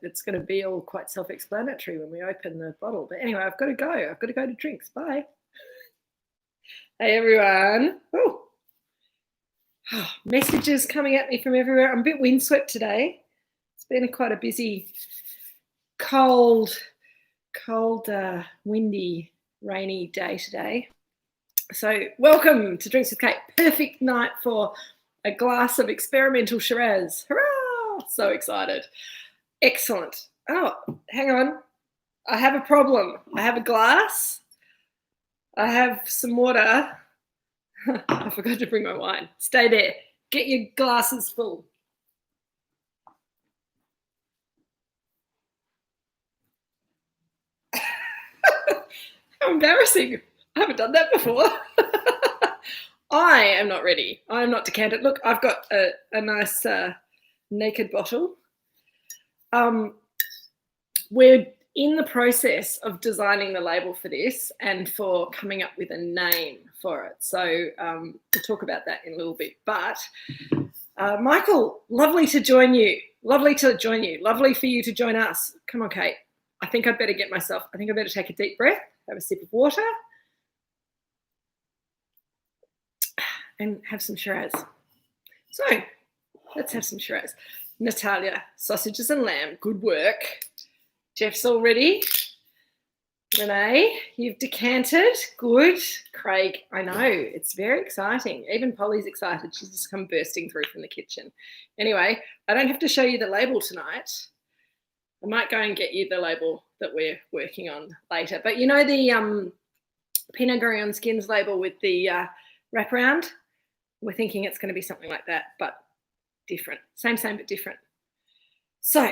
it's going to be all quite self-explanatory when we open the bottle. But anyway, I've got to go. I've got to go to drinks. Bye. Hey, everyone. Oh, messages coming at me from everywhere. I'm a bit windswept today. It's been quite a busy, cold, windy, rainy day today. So welcome to Drinks with Kate. Perfect night for a glass of experimental Shiraz. Hurrah! So excited. Excellent. Oh, hang on. I have a problem. I have a glass. I have some water. I forgot to bring my wine. Stay there. Get your glasses full. How embarrassing. I haven't done that before. I am not ready. I'm not decanted. Look, I've got a nice naked bottle. We're in the process of designing the label for this and for coming up with a name for it. So we'll talk about that in a little bit. But Michael, lovely to join you. Lovely for you to join us. Come on, Kate. I think I better take a deep breath, have a sip of water, and have some Shiraz. So let's have some Shiraz. Natalia, sausages and lamb, good work. Jeff's all ready. Renee, you've decanted, good. Craig, I know, it's very exciting. Even Polly's excited. She's just come bursting through from the kitchen. Anyway, I don't have to show you the label tonight. I might go and get you the label that we're working on later. But you know the Pinot Gris and Skins label with the wraparound? We're thinking it's going to be something like that, but different. Same, but different. So,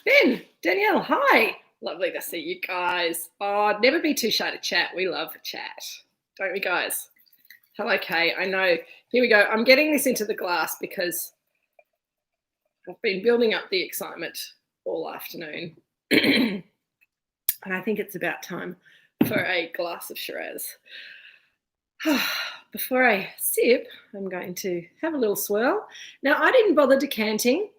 Ben, Danielle, hi. Lovely to see you guys. Oh, never be too shy to chat. We love a chat, don't we, guys? Hello, Kay. I know. Here we go. I'm getting this into the glass because I've been building up the excitement all afternoon. And I think it's about time for a glass of Shiraz. Before I sip, I'm going to have a little swirl. Now, I didn't bother decanting.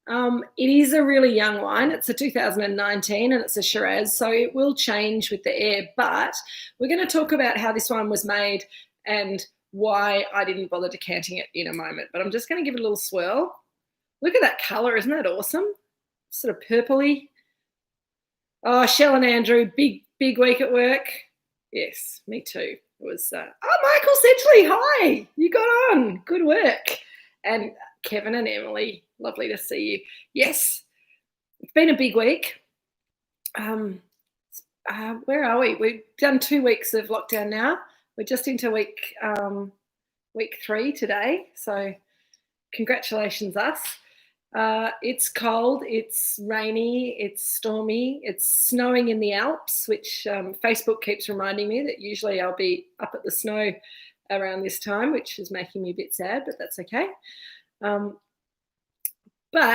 It is a really young wine. It's a 2019 and it's a Shiraz, so it will change with the air. But we're going to talk about how this wine was made and why I didn't bother decanting it in a moment. But I'm just going to give it a little swirl. Look at that colour. Isn't that awesome? Sort of purpley. Oh, Shell and Andrew, big week at work. Yes, me too. It was, Michael Sedgley, hi, you got on, good work. And Kevin and Emily, lovely to see you. Yes, it's been a big week. Where are we? We've done 2 weeks of lockdown now. We're just into week 3 today, so congratulations us. It's cold, it's rainy, it's stormy, it's snowing in the Alps, which Facebook keeps reminding me that usually I'll be up at the snow around this time, which is making me a bit sad, but that's okay. But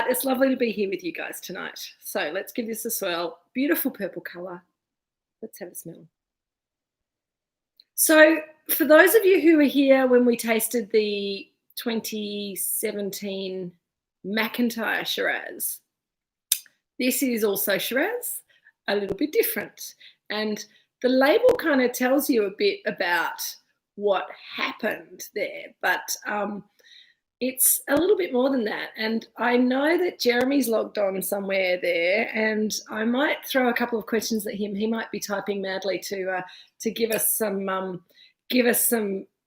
it's lovely to be here with you guys tonight. So let's give this a swirl. Beautiful purple colour. Let's have a smell. So for those of you who were here when we tasted the 2017 McIntyre Shiraz, this is also Shiraz, a little bit different. And the label kind of tells you a bit about what happened there, but it's a little bit more than that. And I know that Jeremy's logged on somewhere there, and I might throw a couple of questions at him. He might be typing madly to give us some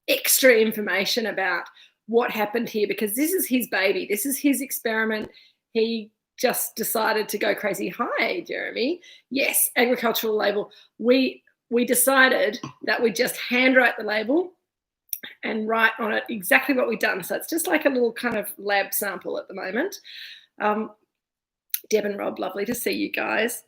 extra information about what happened here, because this is his baby. This is his experiment. He just decided to go crazy. Hi, Jeremy. Yes, agricultural label. We decided that we'd just handwrite the label and write on it exactly what we've done. So it's just like a little kind of lab sample at the moment. Deb and Rob, lovely to see you guys.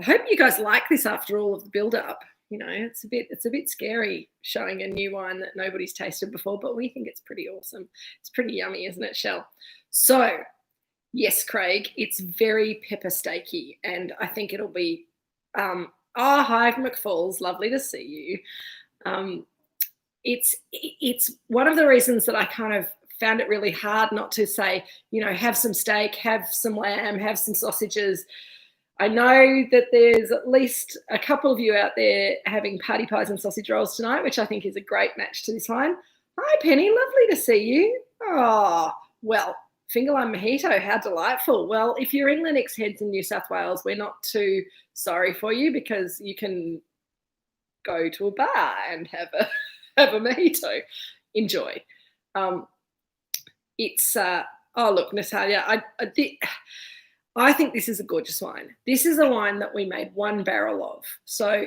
I hope you guys like this after all of the build-up. You know, it's a bit scary showing a new wine that nobody's tasted before, but we think it's pretty awesome. It's pretty yummy, isn't it, Shell? So, yes, Craig, it's very pepper steaky, and I think it'll be. Hi, McFalls, lovely to see you. It's one of the reasons that I kind of found it really hard not to say, have some steak, have some lamb, have some sausages. I know that there's at least a couple of you out there having party pies and sausage rolls tonight, which I think is a great match to this wine. Hi, Penny. Lovely to see you. Oh, well, finger lime mojito. How delightful. Well, if you're in Lennox Heads in New South Wales, we're not too sorry for you because you can go to a bar and have a mojito. Enjoy. Look, Natalia, I think this is a gorgeous wine. This is a wine that we made one barrel of. So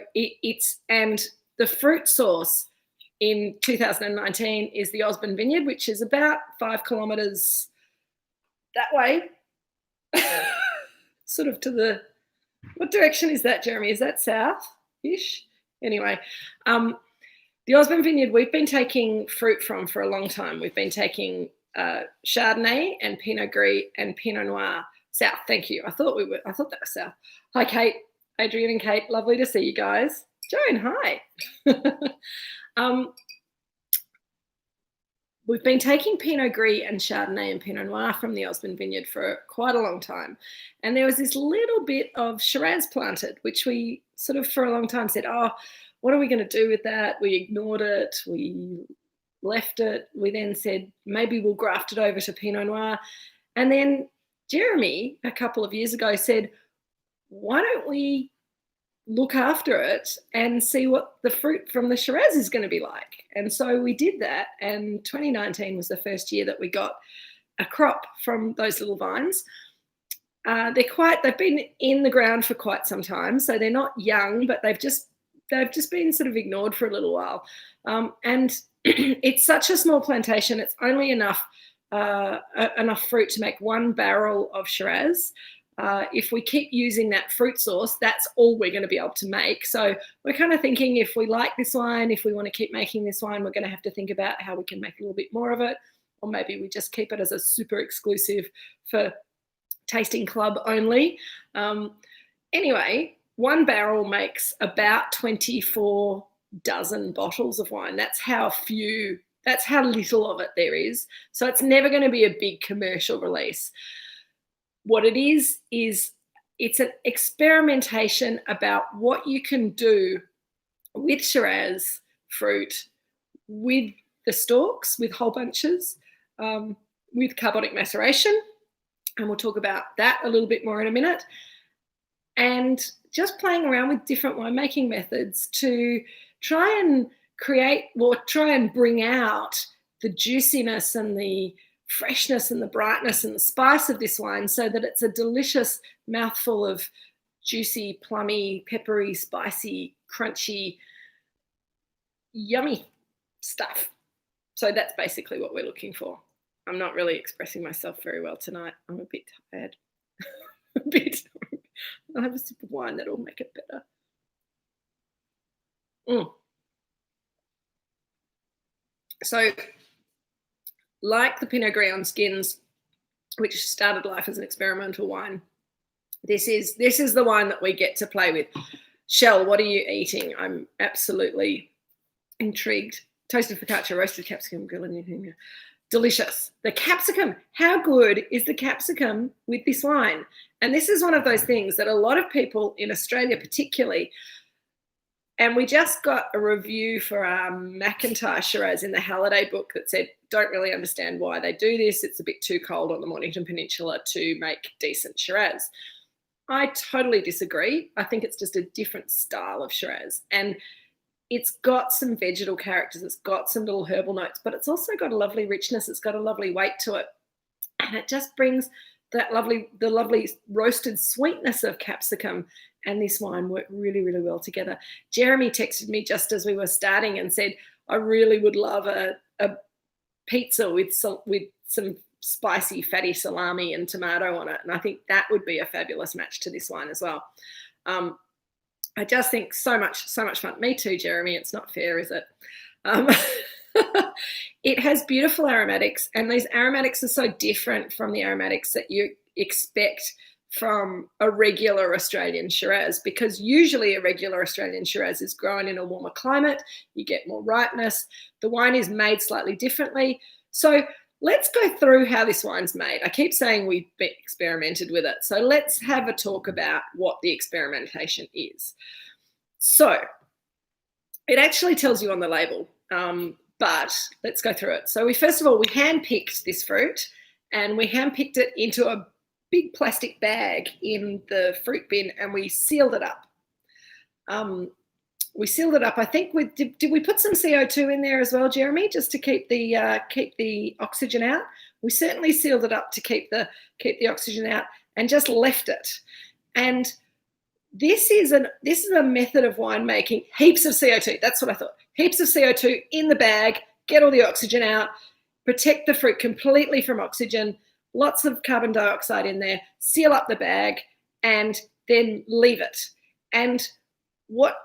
and the fruit source in 2019 is the Osborne Vineyard, which is about 5 kilometres that way. Sort of what direction is that, Jeremy? Is that south-ish? Anyway, the Osborne Vineyard, we've been taking fruit from for a long time. We've been taking Chardonnay and Pinot Gris and Pinot Noir south. Thank you. I thought that was south. Hi, Kate, Adrian and Kate. Lovely to see you guys. Joan, hi. We've been taking Pinot Gris and Chardonnay and Pinot Noir from the Osborne Vineyard for quite a long time. And there was this little bit of Shiraz planted, which we sort of for a long time said, oh, what are we going to do with that? We ignored it. We left it. We then said, maybe we'll graft it over to Pinot Noir. And then Jeremy, a couple of years ago, said, why don't we look after it and see what the fruit from the Shiraz is going to be like? And so we did that. And 2019 was the first year that we got a crop from those little vines. They've been in the ground for quite some time. So they're not young, but they've just been sort of ignored for a little while. And it's such a small plantation. It's only enough fruit to make one barrel of Shiraz. If we keep using that fruit source, that's all we're going to be able to make. So we're kind of thinking if we like this wine, if we want to keep making this wine, we're going to have to think about how we can make a little bit more of it. Or maybe we just keep it as a super exclusive for tasting club only. Anyway, one barrel makes about 24 dozen bottles of wine. That's how little of it there is. So it's never going to be a big commercial release. What it is it's an experimentation about what you can do with Shiraz fruit, with the stalks, with whole bunches, with carbonic maceration. And we'll talk about that a little bit more in a minute. And just playing around with different winemaking methods to try and bring out the juiciness and the freshness and the brightness and the spice of this wine so that it's a delicious mouthful of juicy, plummy, peppery, spicy, crunchy, yummy stuff. So that's basically what we're looking for. I'm not really expressing myself very well tonight. I'm a bit tired. I'll have a sip of wine. That'll make it better. So, like the Pinot Gris on skins, which started life as an experimental wine, this is the wine that we get to play with. Shell, what are you eating? I'm absolutely intrigued. Toasted focaccia, roasted capsicum, grilled. Delicious. The capsicum, how good is the capsicum with this wine? And this is one of those things that a lot of people in Australia particularly, and we just got a review for our McIntyre Shiraz in the Halliday book that said, don't really understand why they do this. It's a bit too cold on the Mornington Peninsula to make decent Shiraz. I totally disagree. I think it's just a different style of Shiraz. And it's got some vegetal characters. It's got some little herbal notes, but it's also got a lovely richness. It's got a lovely weight to it. And it just brings the lovely roasted sweetness of capsicum and this wine work really, really well together. Jeremy texted me just as we were starting and said, I really would love a pizza with some spicy, fatty salami and tomato on it. And I think that would be a fabulous match to this wine as well. I just think so much fun. Me too, Jeremy. It's not fair, is it? It has beautiful aromatics, and these aromatics are so different from the aromatics that you expect from a regular Australian Shiraz, because usually a regular Australian Shiraz is grown in a warmer climate. You get more ripeness. The wine is made slightly differently. So let's go through how this wine's made. I keep saying we've experimented with it. So let's have a talk about what the experimentation is. So it actually tells you on the label, but let's go through it. So first of all, we hand-picked this fruit, and we hand-picked it into a big plastic bag in the fruit bin, and we sealed it up. We sealed it up. I think did we put some CO2 in there as well, Jeremy, just to keep the oxygen out? We certainly sealed it up to keep the oxygen out, and just left it. And this is a method of winemaking. Heaps of CO2. That's what I thought. Heaps of CO2 in the bag. Get all the oxygen out. Protect the fruit completely from oxygen. Lots of carbon dioxide in there. Seal up the bag, and then leave it. And what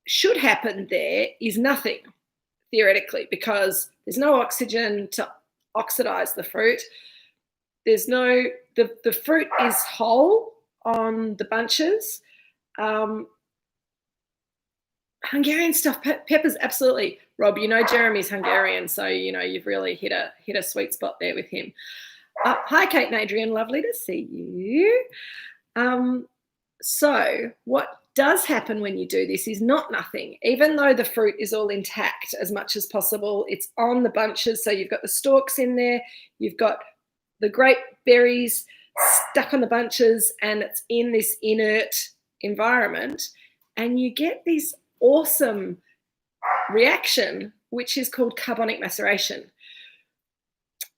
should happen there is nothing, theoretically, because there's no oxygen to oxidize the fruit. There's no, the fruit is whole on the bunches. Hungarian stuffed peppers, absolutely. Rob, you know Jeremy's Hungarian, so you know you've really hit a sweet spot there with him. Hi, Kate and Adrian, lovely to see you. So what does happen when you do this is not nothing. Even though the fruit is all intact as much as possible, it's on the bunches, so you've got the stalks in there, you've got the grape berries stuck on the bunches, and it's in this inert environment, and you get this awesome reaction which is called carbonic maceration,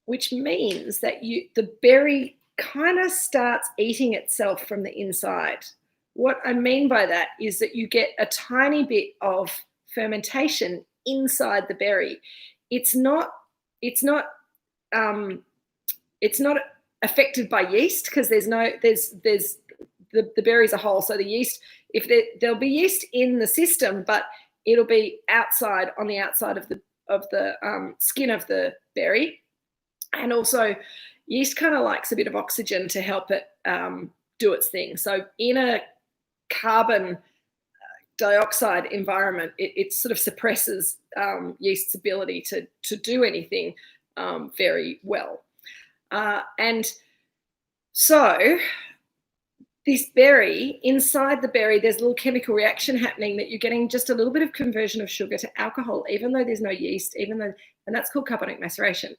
which means that the berry kind of starts eating itself from the inside. What I mean by that is that you get a tiny bit of fermentation inside the berry. It's not affected by yeast, because the berries are whole. So the yeast, there'll be yeast in the system, but it'll be outside, on the outside of the skin of the berry. And also yeast kind of likes a bit of oxygen to help it do its thing. So in a carbon dioxide environment, it sort of suppresses yeast's ability to do anything very well. And so this berry, inside the berry, there's a little chemical reaction happening that you're getting just a little bit of conversion of sugar to alcohol, even though there's no yeast, and that's called carbonic maceration.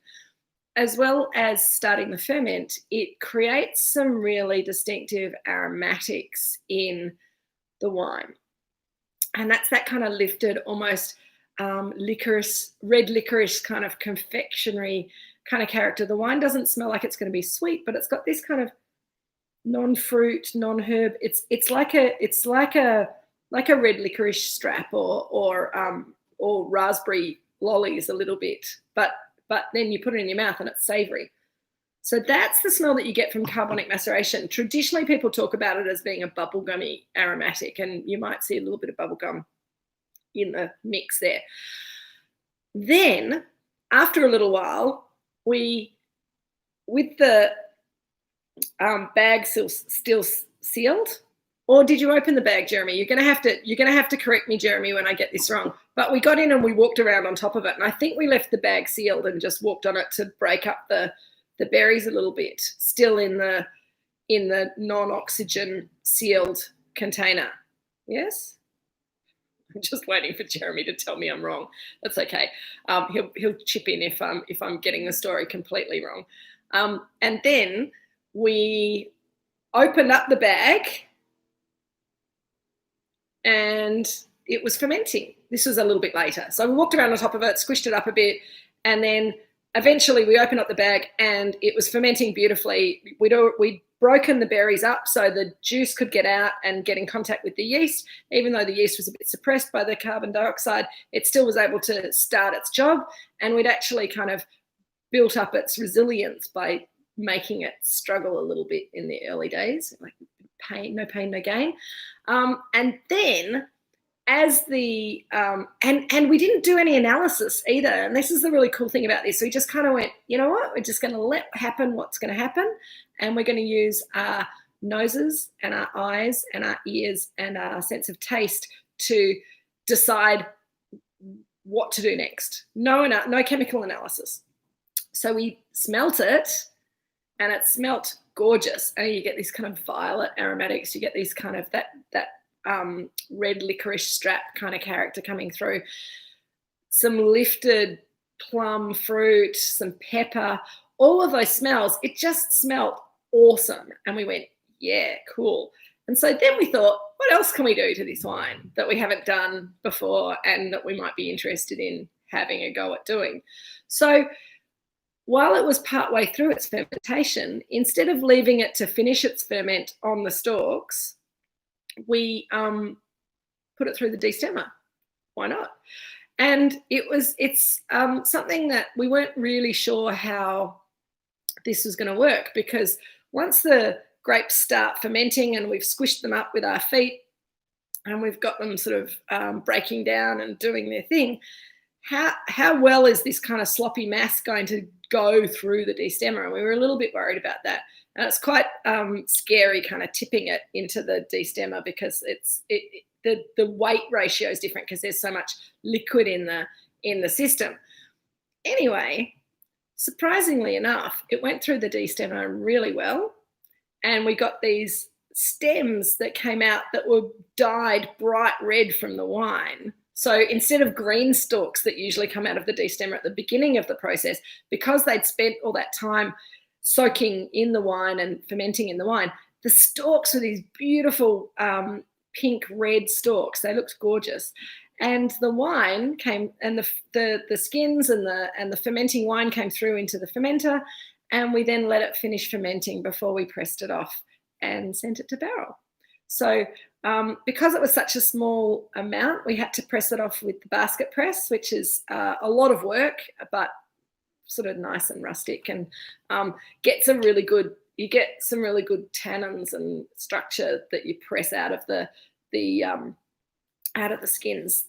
As well as starting the ferment, it creates some really distinctive aromatics in the wine. And that's that kind of lifted, almost licorice, red licorice kind of confectionery kind of character. The wine doesn't smell like it's going to be sweet, but it's got this kind of non-fruit, non-herb. It's like a red licorice strap or raspberry lollies a little bit, but then you put it in your mouth and it's savory. So that's the smell that you get from carbonic maceration. Traditionally, people talk about it as being a bubblegummy aromatic, and you might see a little bit of bubblegum in the mix there. Then, after a little while, with the bag still sealed, or did you open the bag, Jeremy? You're gonna have to correct me, Jeremy, when I get this wrong. But we got in and we walked around on top of it, and I think we left the bag sealed and just walked on it to break up the berries a little bit, still in the non-oxygen sealed container. Yes? I'm just waiting for Jeremy to tell me I'm wrong. That's okay. He'll chip in if I'm getting the story completely wrong. And then we opened up the bag, and it was fermenting. This was a little bit later. So we walked around on top of it, squished it up a bit, and then eventually we opened up the bag and it was fermenting beautifully. We'd broken the berries up so the juice could get out and get in contact with the yeast. Even though the yeast was a bit suppressed by the carbon dioxide, it still was able to start its job, and we'd actually kind of built up its resilience by making it struggle a little bit in the early days, like no pain, no gain. And then as the, and we didn't do any analysis either. And this is the really cool thing about this. We just kind of went, you know what, we're just going to let happen what's going to happen. And we're going to use our noses and our eyes and our ears and our sense of taste to decide what to do next. No chemical analysis. So we smelt it, and it smelt gorgeous. And you get these kind of violet aromatics. You get these kind of that red licorice strap kind of character coming through. Some lifted plum fruit, some pepper, all of those smells. It just smelled awesome. And we went, yeah, cool. And so then we thought, what else can we do to this wine that we haven't done before and that we might be interested in having a go at doing? So while it was partway through its fermentation, instead of leaving it to finish its ferment on the stalks, we put it through the destemmer. Why not? And it's something that we weren't really sure how this was going to work, because once the grapes start fermenting and we've squished them up with our feet and we've got them sort of breaking down and doing their thing, how well is this kind of sloppy mass going to go through the destemmer? And we were a little bit worried about that. And it's quite scary kind of tipping it into the destemmer, because the weight ratio is different because there's so much liquid in the system. Anyway, surprisingly enough, it went through the destemmer really well. And we got these stems that came out that were dyed bright red from the wine. So instead of green stalks that usually come out of the destemmer at the beginning of the process, because they'd spent all that time soaking in the wine and fermenting in the wine, the stalks were these beautiful pink red stalks. They looked gorgeous. And the wine came, and the skins and the fermenting wine came through into the fermenter, and we then let it finish fermenting before we pressed it off and sent it to barrel. So because it was such a small amount, we had to press it off with the basket press, which is a lot of work, but sort of nice and rustic, and get some really good tannins and structure that you press out of the skins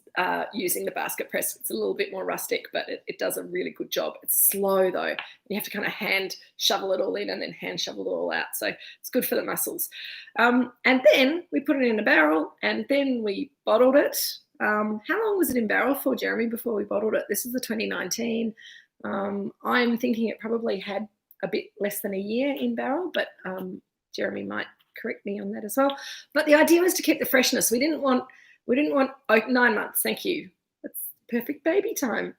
using the basket press. It's a little bit more rustic, but it does a really good job. It's slow though. You have to kind of hand shovel it all in and then hand shovel it all out. So it's good for the muscles. And then we put it in a barrel, and then we bottled it. How long was it in barrel for, Jeremy, before we bottled it? This is the 2019. I'm thinking it probably had a bit less than a year in barrel, but Jeremy might correct me on that as well. But the idea was to keep the freshness. We didn't want 9 months. Thank you. That's perfect baby time.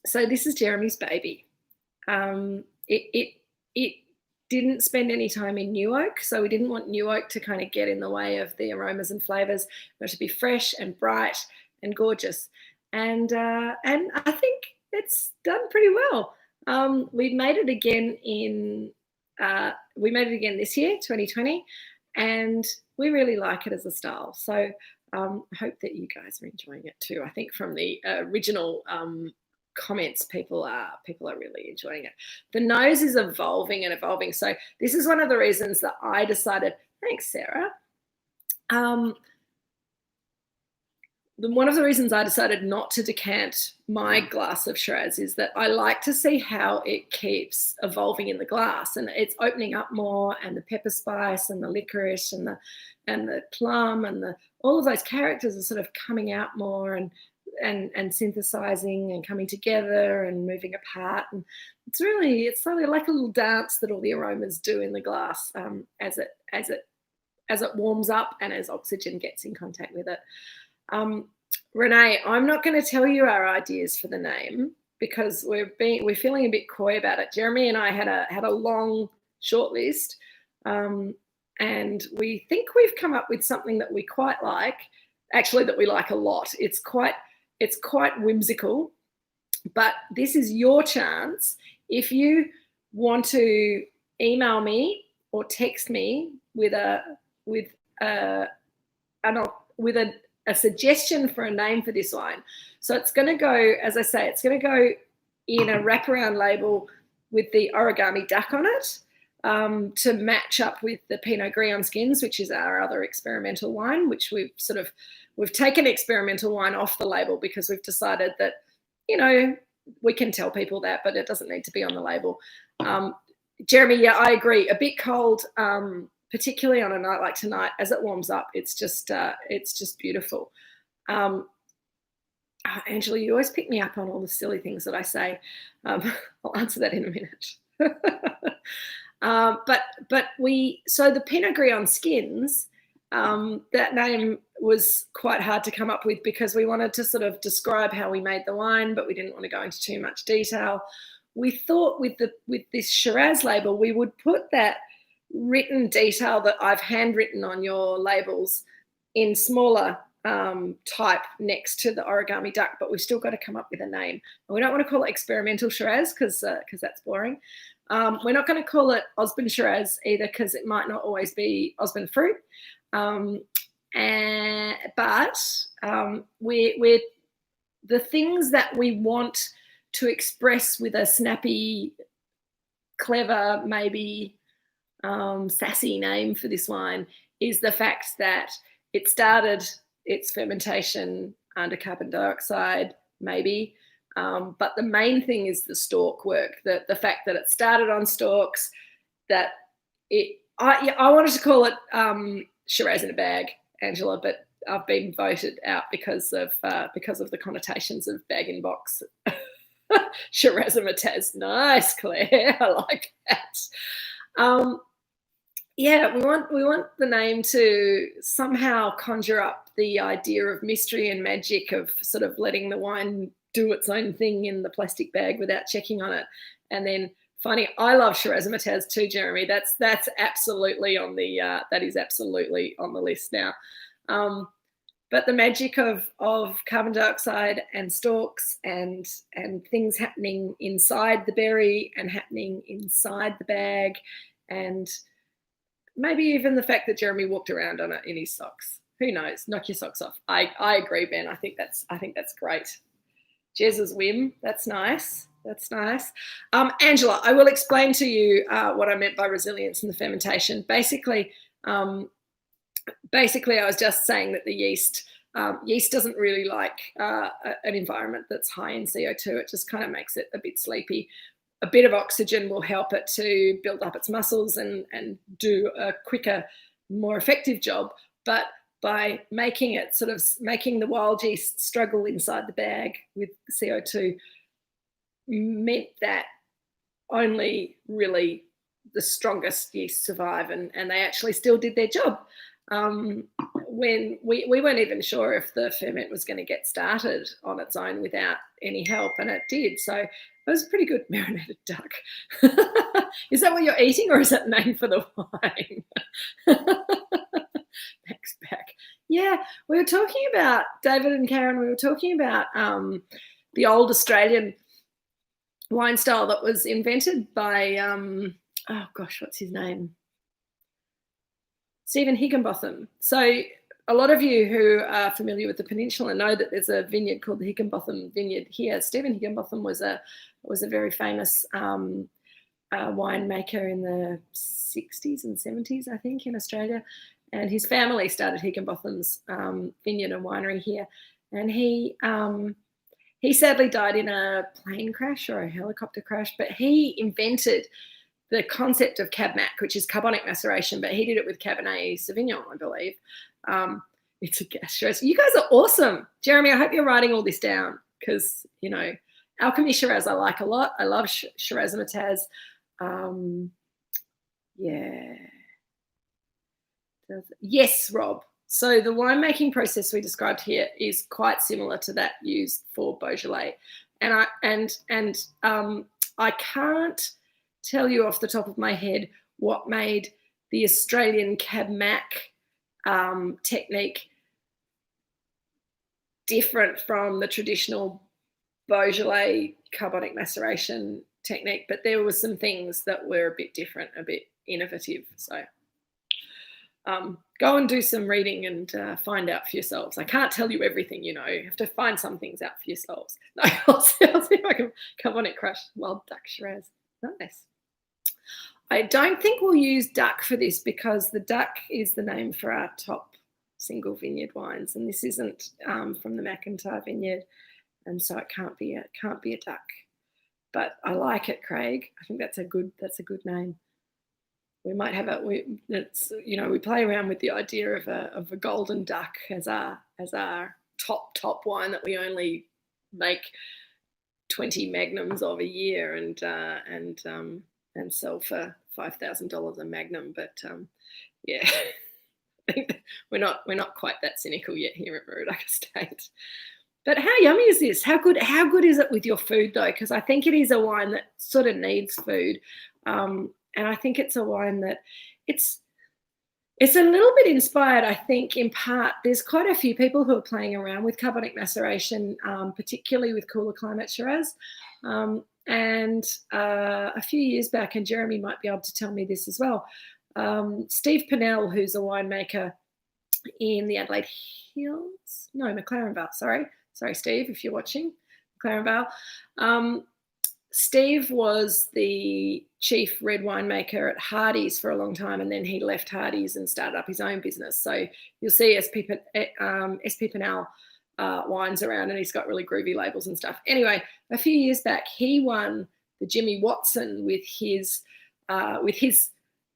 So this is Jeremy's baby. It didn't spend any time in new oak, so we didn't want new oak to kind of get in the way of the aromas and flavors. It to be fresh and bright and gorgeous. And I think it's done pretty well. We made it again this year, 2020, and we really like it as a style. So I hope that you guys are enjoying it too. I think from the original comments, people are really enjoying it. The nose is evolving and evolving. So this is one of the reasons that I decided, thanks, Sarah. One of the reasons I decided not to decant my glass of Shiraz is that I like to see how it keeps evolving in the glass, and it's opening up more, and the pepper spice and the licorice and the plum and all of those characters are sort of coming out more and synthesizing and coming together and moving apart. And it's sort of like a little dance that all the aromas do in the glass as it warms up and as oxygen gets in contact with it. Renee, I'm not going to tell you our ideas for the name because we're feeling a bit coy about it. Jeremy and I had a long short list, and we think we've come up with something that we quite like. Actually, that we like a lot. It's quite whimsical, but this is your chance. If you want to email me or text me with a suggestion for a name for this wine. So it's going to go, as I say, it's going to go in a wraparound label with the origami duck on it to match up with the Pinot Gris on skins, which is our other experimental wine, which we've taken experimental wine off the label because we've decided that, we can tell people that, but it doesn't need to be on the label. Jeremy, yeah, I agree. A bit cold, particularly on a night like tonight, as it warms up, it's just beautiful. Angela, you always pick me up on all the silly things that I say. I'll answer that in a minute. So the Pinot Gris on skins, that name was quite hard to come up with because we wanted to sort of describe how we made the wine, but we didn't want to go into too much detail. We thought with this Shiraz label, we would put that written detail that I've handwritten on your labels in smaller type next to the origami duck, but we've still got to come up with a name. And we don't want to call it experimental Shiraz because that's boring. We're not going to call it Osborne Shiraz either because it might not always be Osborne fruit. We're the things that we want to express with a snappy, clever, maybe sassy name for this wine is the fact that it started its fermentation under carbon dioxide, maybe. But the main thing is the stalk work, the fact that it started on stalks, that I wanted to call it Shiraz in a bag, Angela, but I've been voted out because of the connotations of bag in box. Shiraz and Mataz, nice, Claire, I like that. Yeah, we want the name to somehow conjure up the idea of mystery and magic of sort of letting the wine do its own thing in the plastic bag without checking on it. And then finding, I love Shiraz and Mataz too, Jeremy. That's absolutely on the that is absolutely on the list now. But the magic of carbon dioxide and stalks and things happening inside the berry and happening inside the bag, and maybe even the fact that Jeremy walked around on it in his socks. Who knows? Knock your socks off. I agree, Ben. I think that's great. Jez's whim. That's nice. That's nice. Angela, I will explain to you what I meant by resilience in the fermentation. Basically, I was just saying that the yeast doesn't really like an environment that's high in CO2. It just kind of makes it a bit sleepy. A bit of oxygen will help it to build up its muscles and do a quicker, more effective job. But by making the wild yeast struggle inside the bag with CO2 meant that only really the strongest yeast survive, and they actually still did their job. When we weren't even sure if the ferment was going to get started on its own without any help, and it did. So it was a pretty good marinated duck. Is that what you're eating, or is that the name for the wine? Next back. Yeah, we were talking about, David and Karen, we were talking about the old Australian wine style that was invented by, oh gosh, what's his name? Stephen Higginbotham. So a lot of you who are familiar with the peninsula know that there's a vineyard called the Higginbotham Vineyard here. Stephen Higginbotham was a very famous winemaker in the 60s and 70s, I think, in Australia. And his family started Higginbotham's vineyard and winery here. And he sadly died in a plane crash or a helicopter crash, but he invented the concept of Cab Mac, which is carbonic maceration, but he did it with Cabernet Sauvignon, I believe. It's a gas Shiraz. You guys are awesome. Jeremy, I hope you're writing all this down because, you know, Alchemy Shiraz I like a lot. I love Shiraz and Mataz. Yeah. Yes, Rob. So the winemaking process we described here is quite similar to that used for Beaujolais. And I can't tell you off the top of my head what made the Australian Cab Mac technique different from the traditional Beaujolais carbonic maceration technique, but there were some things that were a bit different, a bit innovative. So go and do some reading and find out for yourselves. I can't tell you everything, you know. You have to find some things out for yourselves. No, I'll see if I can carbonic crush wild duck Shiraz. Nice. I don't think we'll use duck for this because the duck is the name for our top single vineyard wines, and this isn't from the McIntyre vineyard, and so it can't be a duck. But I like it, Craig. I think that's a good name. We might have we play around with the idea of a golden duck as our top wine that we only make 20 magnums of a year and sell for $5,000 a magnum. But yeah, we're not quite that cynical yet here at Moorooduc Estate. But how yummy is this? How good is it with your food though? Because I think it is a wine that sort of needs food, and I think it's a wine that it's a little bit inspired, I think, in part. There's quite a few people who are playing around with carbonic maceration, particularly with cooler climate Shiraz. And a few years back, and Jeremy might be able to tell me this as well, Steve Pennell, who's a winemaker in the Adelaide Hills, no, McLaren Vale, sorry, Steve, if you're watching, McLaren Vale. Steve was the chief red winemaker at Hardy's for a long time, and then he left Hardy's and started up his own business. So you'll see SP Pennell wines around, and he's got really groovy labels and stuff. Anyway, a few years back, he won the Jimmy Watson with his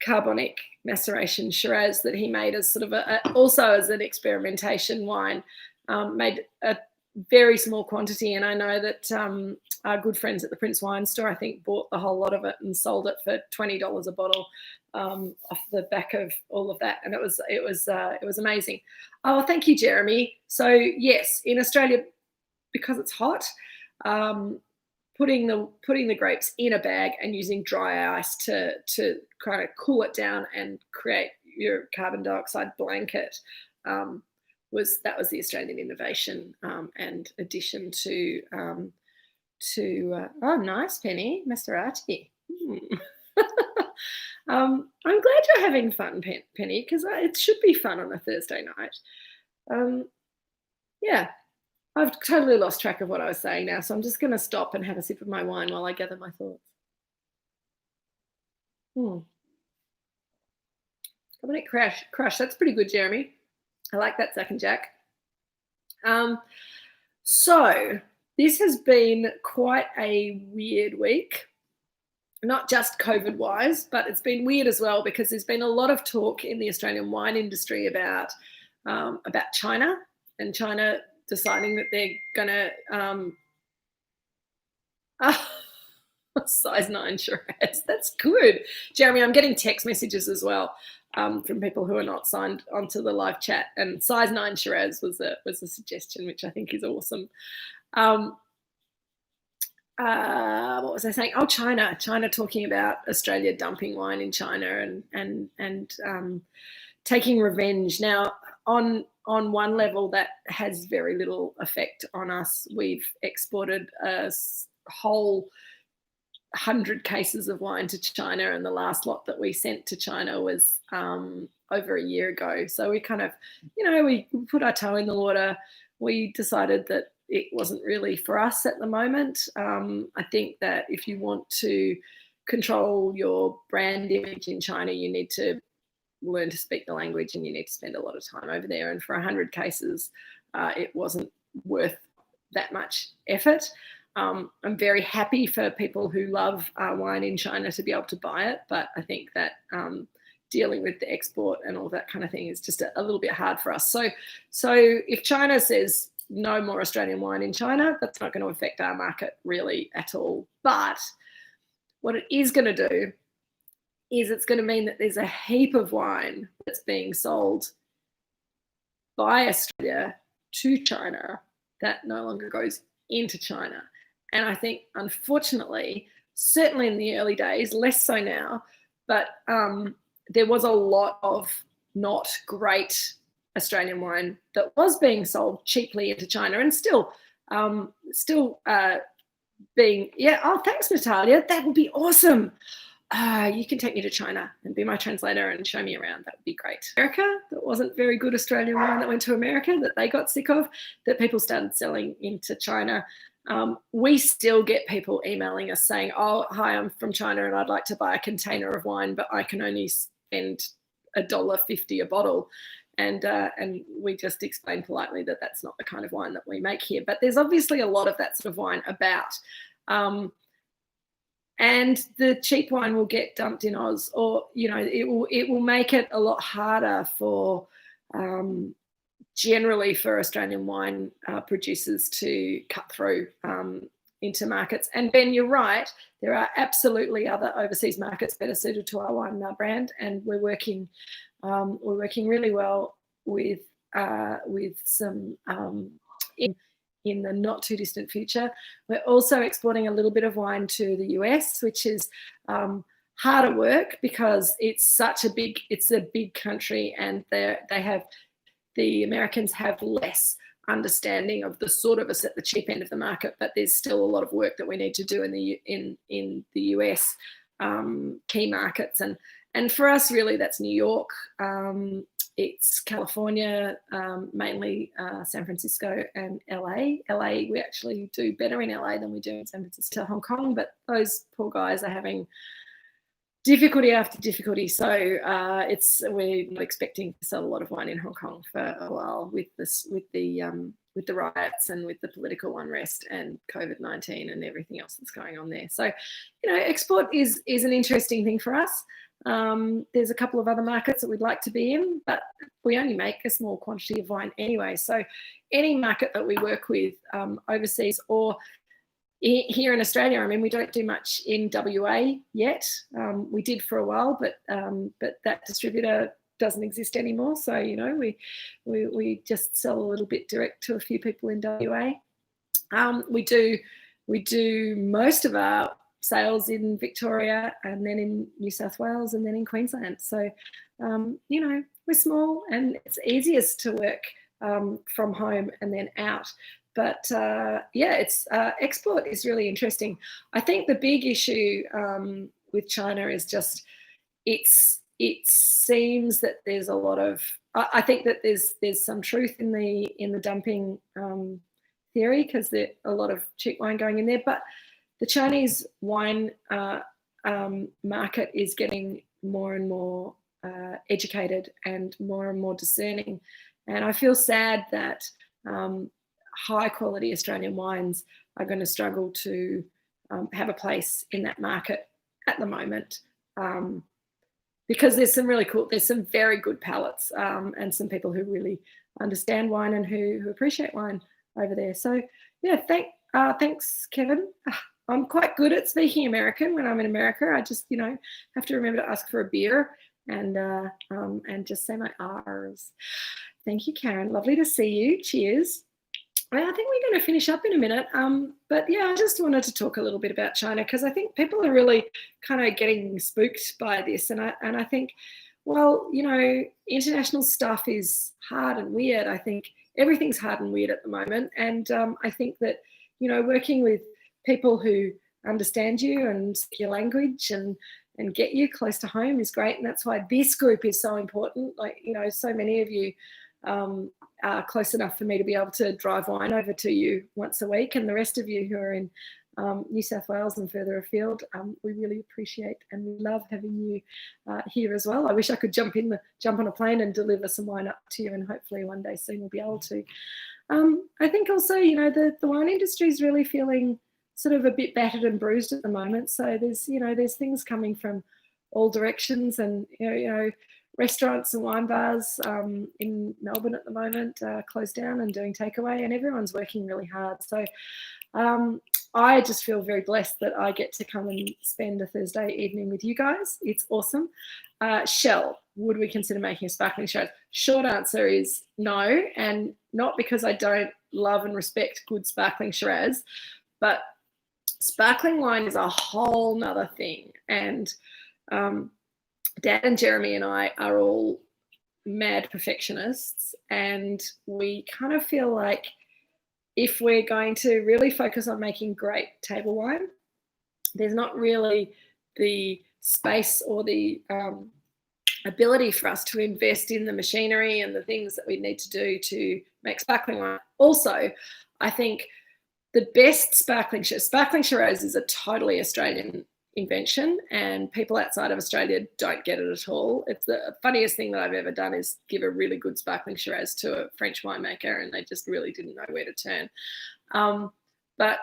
carbonic maceration Shiraz that he made as sort of also as an experimentation wine. Made a very small quantity, and I know that our good friends at the Prince Wine Store, I think, bought the whole lot of it and sold it for $20 a bottle off the back of all of that, and it was amazing. Oh, thank you, Jeremy. So yes, in Australia, because it's hot, putting the grapes in a bag and using dry ice to kind of cool it down and create your carbon dioxide blanket was the Australian innovation and addition to oh, nice, Penny Maserati. I'm glad you're having fun, Penny, because it should be fun on a Thursday night. Yeah, I've totally lost track of what I was saying now, so I'm just going to stop and have a sip of my wine while I gather my thoughts. Carbonic crush. That's pretty good, Jeremy. I like that second Jack. So this has been quite a weird week, not just COVID-wise, but it's been weird as well because there's been a lot of talk in the Australian wine industry about China and China deciding that they're going to size 9 Shiraz. That's good. Jeremy, I'm getting text messages as well from people who are not signed onto the live chat, and size 9 Shiraz was a suggestion, which I think is awesome. What was I saying? Oh, China talking about Australia dumping wine in China and taking revenge. Now, on one level, that has very little effect on us. We've exported a whole 100 cases of wine to China, and the last lot that we sent to China was over a year ago. So we kind of, we put our toe in the water. We decided that it wasn't really for us at the moment. I think that if you want to control your brand image in China, you need to learn to speak the language and you need to spend a lot of time over there. And for 100 cases, it wasn't worth that much effort. I'm very happy for people who love wine in China to be able to buy it, but I think that dealing with the export and all that kind of thing is just a little bit hard for us. So if China says no more Australian wine in China, that's not going to affect our market really at all. But what it is going to do is it's going to mean that there's a heap of wine that's being sold by Australia to China that no longer goes into China. And I think, unfortunately, certainly in the early days, less so now, but there was a lot of not great Australian wine that was being sold cheaply into China and still being, oh, thanks, Natalia. That would be awesome. You can take me to China and be my translator and show me around. That would be great. America, that wasn't very good Australian wine that went to America that they got sick of, that people started selling into China. We still get people emailing us saying, oh, hi, I'm from China and I'd like to buy a container of wine, but I can only spend $1.50 a bottle. And we just explain politely that that's not the kind of wine that we make here. But there's obviously a lot of that sort of wine about. And the cheap wine will get dumped in Oz, or, it will make it a lot harder for generally for Australian wine producers to cut through into markets. And Ben, you're right, there are absolutely other overseas markets better suited to our wine and our brand, and we're working really well with some in the not too distant future. We're also exporting a little bit of wine to the US, which is harder work because it's a big country, and the Americans have less understanding of the sort of us at the cheap end of the market, but there's still a lot of work that we need to do in the US key markets, and for us really that's New York, it's California, mainly San Francisco and LA. We actually do better in LA than we do in San Francisco, Hong Kong, but those poor guys are having difficulty after difficulty. So we're not expecting to sell a lot of wine in Hong Kong for a while with the riots and with the political unrest and COVID-19 and everything else that's going on there. So, export is an interesting thing for us. There's a couple of other markets that we'd like to be in, but we only make a small quantity of wine anyway. So any market that we work with overseas or here in Australia, I mean, we don't do much in WA yet. We did for a while, but that distributor doesn't exist anymore. So, we just sell a little bit direct to a few people in WA. We do most of our sales in Victoria and then in New South Wales and then in Queensland. So, we're small and it's easiest to work from home and then out. But export is really interesting. I think the big issue with China is just it seems that there's a lot of. I think that there's some truth in the dumping theory, because there's a lot of cheap wine going in there. But the Chinese wine market is getting more and more educated and more discerning, and I feel sad that high quality Australian wines are going to struggle to have a place in that market at the moment, because there's some very good palates and some people who really understand wine and who appreciate wine over there. So yeah, thanks Kevin. I'm quite good at speaking American when I'm in America. I just have to remember to ask for a beer and just say my R's. Thank you, Karen. Lovely to see you. Cheers. I think we're going to finish up in a minute. But yeah, I just wanted to talk a little bit about China, because I think people are really kind of getting spooked by this. And I think, well, international stuff is hard and weird. I think everything's hard and weird at the moment. And I think that, working with people who understand you and speak your language and get you close to home is great. And that's why this group is so important. Like, so many of you are close enough for me to be able to drive wine over to you once a week, and the rest of you who are in New South Wales and further afield, we really appreciate and we love having you here as well. I wish I could jump on a plane and deliver some wine up to you, and hopefully one day soon we'll be able to. I think also, the wine industry is really feeling sort of a bit battered and bruised at the moment. So there's things coming from all directions, and restaurants and wine bars in Melbourne at the moment closed down and doing takeaway, and everyone's working really hard. So I just feel very blessed that I get to come and spend a Thursday evening with you guys. It's awesome. Shell, would we consider making a sparkling Shiraz? Short answer is no, and not because I don't love and respect good sparkling Shiraz, but sparkling wine is a whole nother thing. And Dad and Jeremy and I are all mad perfectionists, and we kind of feel like if we're going to really focus on making great table wine, there's not really the space or the ability for us to invest in the machinery and the things that we need to do to make sparkling wine. Also, I think the best sparkling Shiraz is a totally Australian invention, and people outside of Australia don't get it at all. It's the funniest thing that I've ever done is give a really good sparkling Shiraz to a French winemaker, and they just really didn't know where to turn. But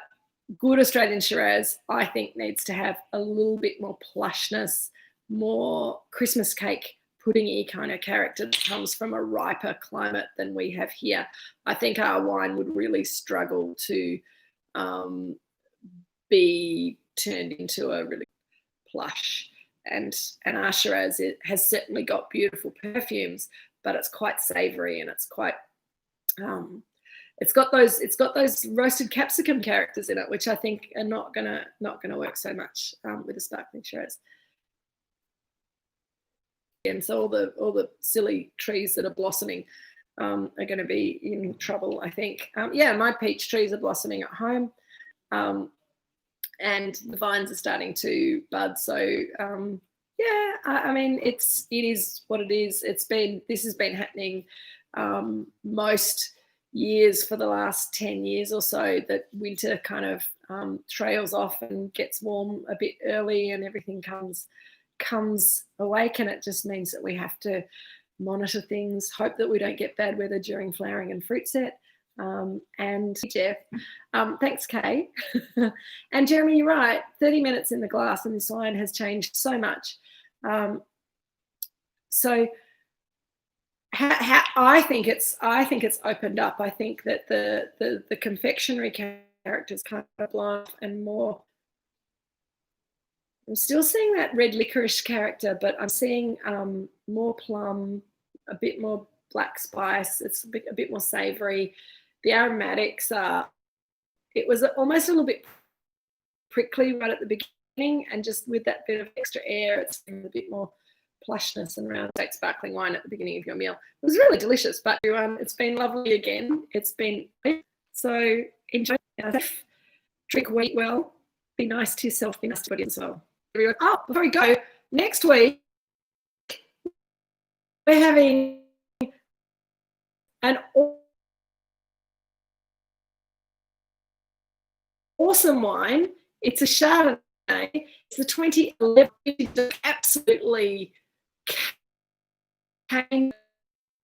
good Australian Shiraz, I think, needs to have a little bit more plushness, more Christmas cake puddingy kind of character that comes from a riper climate than we have here. I think our wine would really struggle to be turned into a really plush. And our Shiraz, it has certainly got beautiful perfumes, but it's quite savoury, and it's quite it's got those roasted capsicum characters in it, which I think are not gonna work so much with a sparkling Shiraz. And so all the silly trees that are blossoming are going to be in trouble, I think. Yeah, my peach trees are blossoming at home, and the vines are starting to bud. So yeah, I mean, it is what it is. This has been happening most years for the last 10 years or so, that winter kind of trails off and gets warm a bit early, and everything comes awake, and it just means that we have to monitor things, hope that we don't get bad weather during flowering and fruit set. And Jeff, thanks, Kay. And Jeremy, you're right, 30 minutes in the glass and this wine has changed so much. So how I think it's opened up. I think that the confectionery characters kind of blown and more. I'm still seeing that red licorice character, but I'm seeing more plum, a bit more black spice. It's a bit more savoury. The aromatics it was almost a little bit prickly right at the beginning, and just with that bit of extra air, it's a bit more plushness and round sparkling wine at the beginning of your meal. It was really delicious, but it's been lovely again. It's been so enjoy, drink well, be nice to yourself, be nice to everybody as well. Oh, before we go, next week we're having an awesome wine. It's a Chardonnay. It's the 2011. Absolutely came